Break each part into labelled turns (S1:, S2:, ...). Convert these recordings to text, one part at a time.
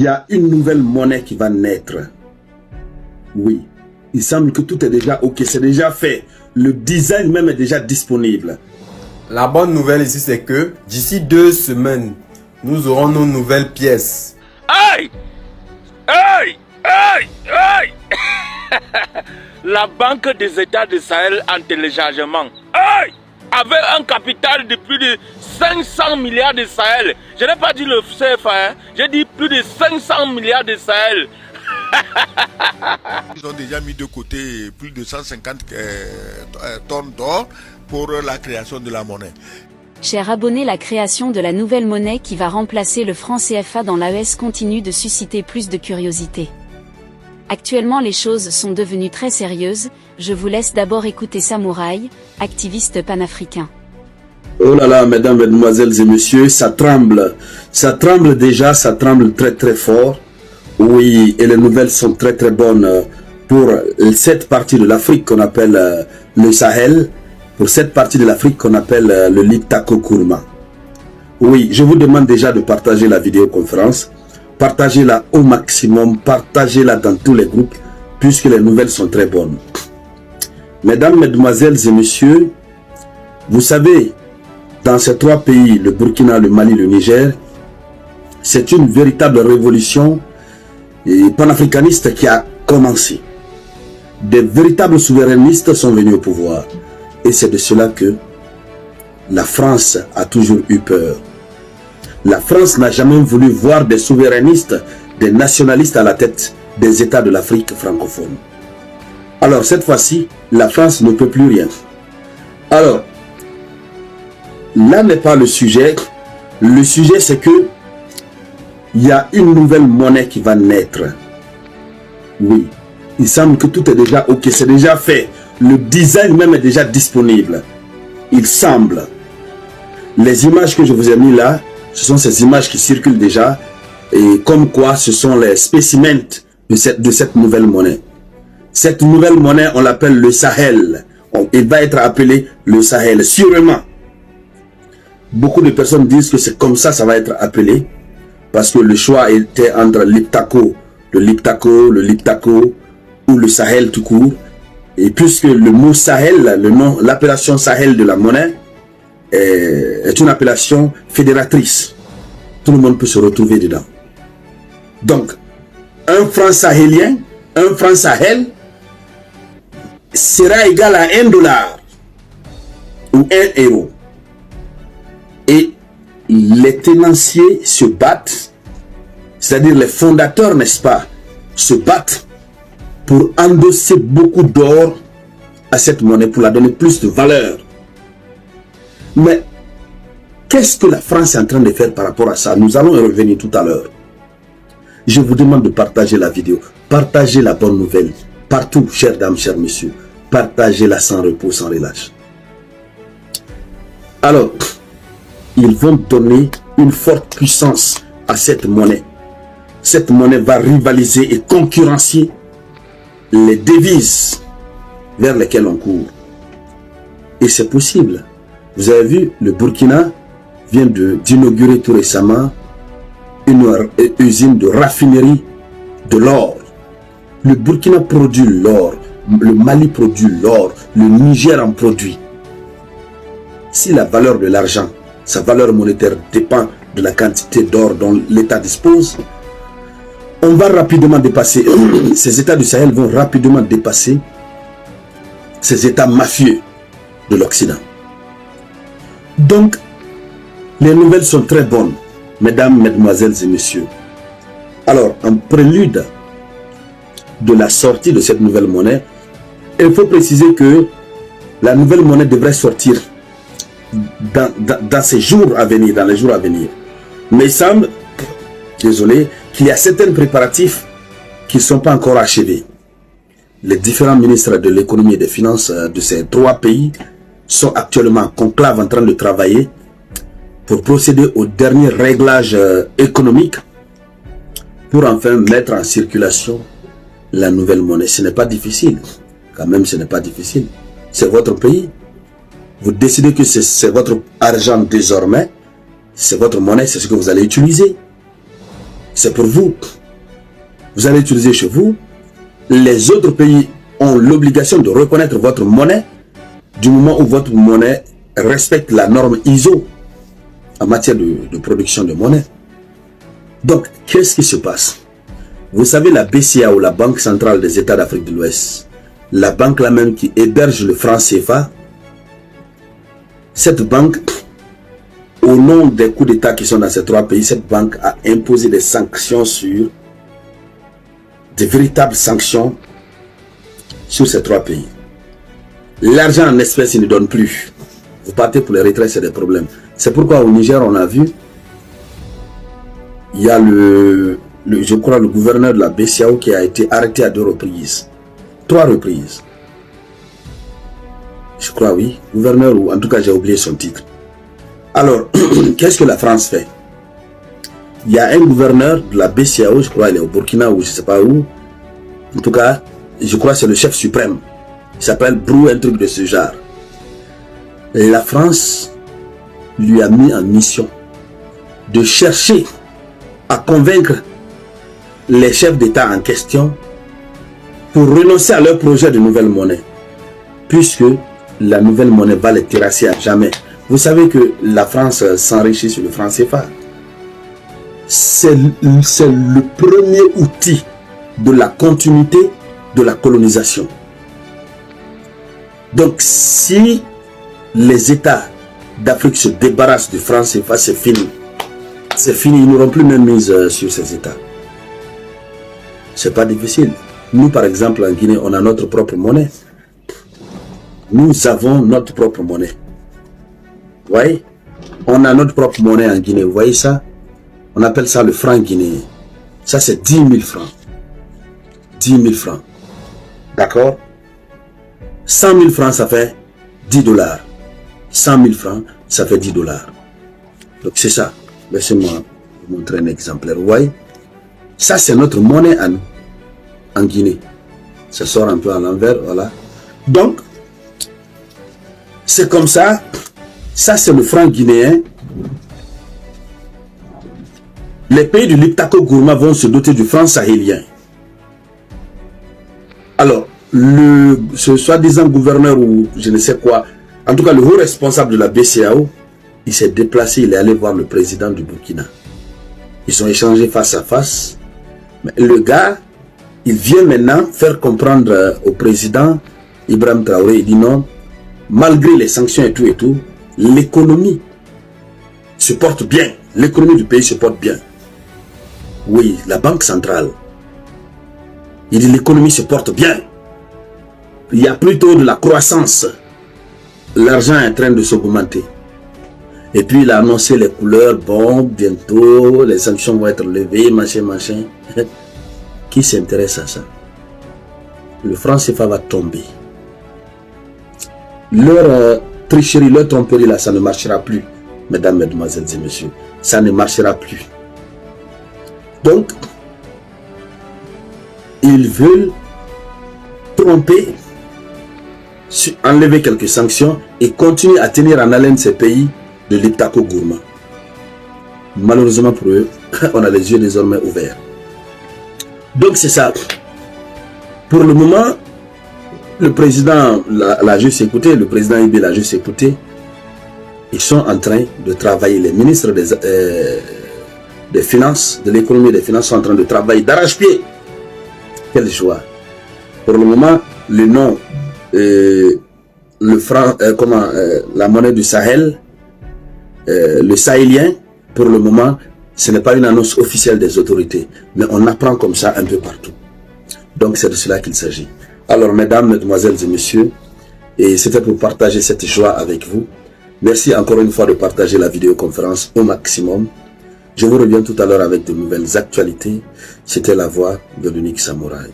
S1: il y a une nouvelle monnaie qui va naître. Oui, il semble que tout est déjà ok, c'est déjà fait. Le design même est déjà disponible.
S2: La bonne nouvelle ici, c'est que d'ici 2 semaines, nous aurons nos nouvelles pièces.
S3: Aïe! Aïe! Aïe! Aïe! La Banque des États de Sahel en téléchargement. Aïe! Avec un capital de plus de 500 milliards de Sahel. Je n'ai pas dit le CFA, hein? J'ai dit plus de 500 milliards de Sahel.
S4: Ils ont déjà mis de côté plus de 150 tonnes d'or pour la création de la monnaie.
S5: Chers abonnés, la création de la nouvelle monnaie qui va remplacer le franc CFA dans l'AES continue de susciter plus de curiosité. Actuellement, les choses sont devenues très sérieuses. Je vous laisse d'abord écouter Samouraï, activiste panafricain.
S1: Oh là là, mesdames, mesdemoiselles et messieurs, ça tremble. Ça tremble déjà, ça tremble très très fort. Oui, et les nouvelles sont très très bonnes pour cette partie de l'Afrique qu'on appelle le Sahel, pour cette partie de l'Afrique qu'on appelle le Liptako Gourma. Oui, je vous demande déjà de partager la vidéoconférence. Partagez-la au maximum, partagez-la dans tous les groupes, puisque les nouvelles sont très bonnes. Mesdames, mesdemoiselles et messieurs, vous savez, dans ces 3 pays, le Burkina, le Mali, le Niger, c'est une véritable révolution panafricaniste qui a commencé. Des véritables souverainistes sont venus au pouvoir. Et c'est de cela que la France a toujours eu peur. La France n'a jamais voulu voir des souverainistes, des nationalistes à la tête des États de l'Afrique francophone. Alors cette fois-ci, la France ne peut plus rien. Alors, là n'est pas le sujet. Le sujet, c'est que il y a une nouvelle monnaie qui va naître. Oui, il semble que tout est déjà ok, c'est déjà fait. Le design même est déjà disponible. Il semble. Les images que je vous ai mis là, ce sont ces images qui circulent déjà. Et comme quoi, ce sont les spécimens de cette nouvelle monnaie. Cette nouvelle monnaie, on l'appelle le Sahel. Il va être appelé le Sahel, sûrement. Beaucoup de personnes disent que c'est comme ça va être appelé. Parce que le choix était entre le Liptako ou le Sahel tout court. Et puisque le mot Sahel, l'appellation Sahel de la monnaie est une appellation fédératrice. Tout le monde peut se retrouver dedans. Donc, un franc sahélien, un franc Sahel sera égal à $1 ou 1 euro. Et les tenanciers se battent, c'est-à-dire les fondateurs, n'est-ce pas, se battent pour endosser beaucoup d'or à cette monnaie, pour la donner plus de valeur. Mais qu'est-ce que la France est en train de faire par rapport à ça? Nous allons y revenir tout à l'heure. Je vous demande de partager la vidéo, partagez la bonne nouvelle, partout, chères dames, chers messieurs, partagez-la sans repos, sans relâche. Alors, ils vont donner une forte puissance à cette monnaie. Cette monnaie va rivaliser et concurrencer les devises vers lesquelles on court. Et c'est possible. Vous avez vu, le Burkina vient d'inaugurer tout récemment une usine de raffinerie de l'or. Le Burkina produit l'or, le Mali produit l'or, le Niger en produit. Si la valeur de l'argent, sa valeur monétaire dépend de la quantité d'or dont l'État dispose, on va rapidement dépasser, ces États du Sahel vont rapidement dépasser ces États mafieux de l'Occident. Donc, les nouvelles sont très bonnes, mesdames, mesdemoiselles et messieurs. Alors, en prélude de la sortie de cette nouvelle monnaie, il faut préciser que la nouvelle monnaie devrait sortir dans ces jours à venir, dans les jours à venir. Mais il semble, désolé, qu'il y a certains préparatifs qui ne sont pas encore achevés. Les différents ministres de l'économie et des finances de ces 3 pays sont actuellement en conclave en train de travailler pour procéder au dernier réglage économique pour enfin mettre en circulation la nouvelle monnaie. Ce n'est pas difficile. Quand même, ce n'est pas difficile. C'est votre pays. Vous décidez que c'est votre argent désormais. C'est votre monnaie, c'est ce que vous allez utiliser. C'est pour vous. Vous allez utiliser chez vous. Les autres pays ont l'obligation de reconnaître votre monnaie du moment où votre monnaie respecte la norme ISO en matière de production de monnaie. Donc, qu'est-ce qui se passe? Vous savez, la BCAO, la Banque centrale des États d'Afrique de l'Ouest, la banque là même qui héberge le franc CFA, cette banque, au nom des coups d'État qui sont dans ces trois pays, cette banque a imposé des sanctions sur, de véritables sanctions sur ces trois pays. L'argent en espèces, il ne donne plus. Vous partez pour les retraits, c'est des problèmes. C'est pourquoi au Niger, on a vu, il y a je crois le gouverneur de la BCAO qui a été arrêté à 2 reprises. 3 reprises. Je crois, oui. Gouverneur, ou en tout cas, j'ai oublié son titre. Alors, qu'est-ce que la France fait? Il y a un gouverneur de la BCAO, je crois, il est au Burkina ou je ne sais pas où. En tout cas, je crois que c'est le chef suprême. Il s'appelle Brou, un truc de ce genre. Et la France lui a mis en mission de chercher à convaincre les chefs d'État en question pour renoncer à leur projet de nouvelle monnaie. Puisque la nouvelle monnaie va les terrasser à jamais. Vous savez que la France s'enrichit sur le franc CFA. C'est le premier outil de la continuité de la colonisation. Donc si les États d'Afrique se débarrassent du franc CFA, c'est fini. C'est fini, ils n'auront plus même mise sur ces États. C'est pas difficile. Nous, par exemple, en Guinée, on a notre propre monnaie. Nous avons notre propre monnaie. Vous voyez? On a notre propre monnaie en Guinée. Vous voyez ça? On appelle ça le franc guinéen. Ça, c'est 10 000 francs. 10 000 francs. D'accord? 100 000 francs, ça fait 10 dollars. 100 000 francs, ça fait 10 dollars. Donc, c'est ça. Laissez-moi vous montrer un exemplaire. Vous voyez? Ça, c'est notre monnaie à nous. En Guinée. Ça sort un peu à l'envers. Voilà. Donc, c'est comme ça. Ça, c'est le franc guinéen. Les pays du Liptako Gourma vont se doter du franc sahélien. Alors, ce soi-disant gouverneur ou je ne sais quoi, en tout cas le haut responsable de la BCAO, il s'est déplacé, il est allé voir le président du Burkina. Ils ont échangé face à face. Mais le gars, il vient maintenant faire comprendre au président Ibrahim Traoré, il dit non, malgré les sanctions et tout, l'économie se porte bien. L'économie du pays se porte bien. Oui, la banque centrale. Il dit l'économie se porte bien. Il y a plutôt de la croissance. L'argent est en train de s'augmenter. Et puis il a annoncé les couleurs. Bon, bientôt, les sanctions vont être levées, machin. Qui s'intéresse à ça? Le franc CFA va tomber. Leur tricherie, leur tromperie là, ça ne marchera plus. Mesdames, mesdemoiselles et messieurs, ça ne marchera plus. Donc, ils veulent tromper, enlever quelques sanctions et continuer à tenir en haleine ces pays de l'Iptako Gourma. Malheureusement pour eux, on a les yeux désormais ouverts. Donc c'est ça. Pour le moment, le président l'a juste écouté, le président Ibé l'a juste écouté. Ils sont en train de travailler, les ministres des finances, de l'économie et des finances sont en train de travailler d'arrache-pied. Quelle joie. Pour le moment, le nom, le franc, la monnaie du Sahel, le sahélien, pour le moment, ce n'est pas une annonce officielle des autorités, mais on apprend comme ça un peu partout. Donc c'est de cela qu'il s'agit. Alors mesdames, mesdemoiselles et messieurs, et c'était pour partager cette joie avec vous. Merci encore une fois de partager la vidéoconférence au maximum. Je vous reviens tout à l'heure avec de nouvelles actualités. C'était la voix de l'unique samouraï.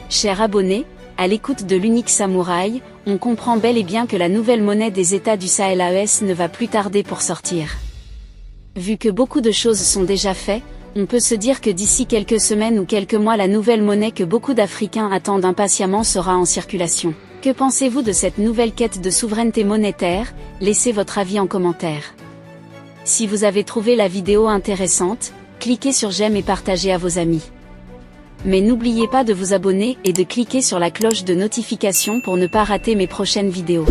S5: Chers abonnés, à l'écoute de l'unique samouraï, on comprend bel et bien que la nouvelle monnaie des États du Sahel AES ne va plus tarder pour sortir. Vu que beaucoup de choses sont déjà faites, on peut se dire que d'ici quelques semaines ou quelques mois la nouvelle monnaie que beaucoup d'Africains attendent impatiemment sera en circulation. Que pensez-vous de cette nouvelle quête de souveraineté monétaire? Laissez votre avis en commentaire. Si vous avez trouvé la vidéo intéressante, cliquez sur j'aime et partagez à vos amis. Mais n'oubliez pas de vous abonner et de cliquer sur la cloche de notification pour ne pas rater mes prochaines vidéos.